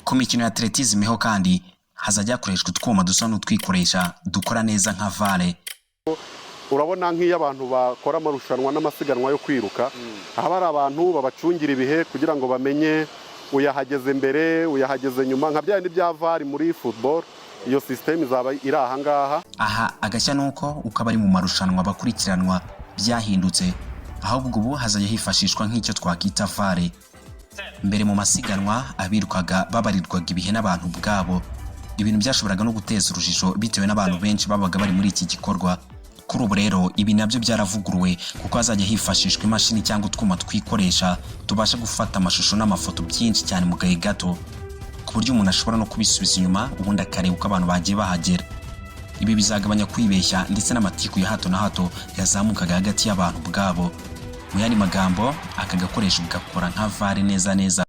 Ku mikino ya atletisme ho kandi hazajya hakoreshwa utwuma dusa n'utwikoresha dukora neza nka vale. Urabona nk'iyo abantu bakora amarushanwa n'amasiganwa yo kwiruka, haba ari abantu babacungira ibihe kugira ngo bamenye uyahageze mbere uyahageze nyuma, nka byandi bya vale muri football. Iyo system izaba iri aha ngaha. Aha agashya nuko uko abari mu marushanwa bakurikiranwa byahindutse, ahubwo ubu hazajya hifashishwa nk'icyo twakita vale. Mbere mu masiganwa abirukaga babarirwaga ibihe n'abantu bwabo, ibintu byashoboraga no guteza urujijo bitewe n'abantu benshi babaga bari muri iki gikorwa. Kuri ubu rero ibi nabyo byaravuguruwe kuko hazajya hifashishwa imashini cyangwa utwuma twikoresha tubasha gufata amashusho n'amafoto byinshi cyane mu gahe gato, ku buryo umuntu ashobora no kubisubiza inyuma ubundi akareba uko abantu bagiye bahagera. Ibi bizagabanya kwibeshya ndetse n'amatiku ya hato na hato yazamukaga hagati y'abantu bwabo. Mu yandi magambo aka gakoresho gakora nka vale neza neza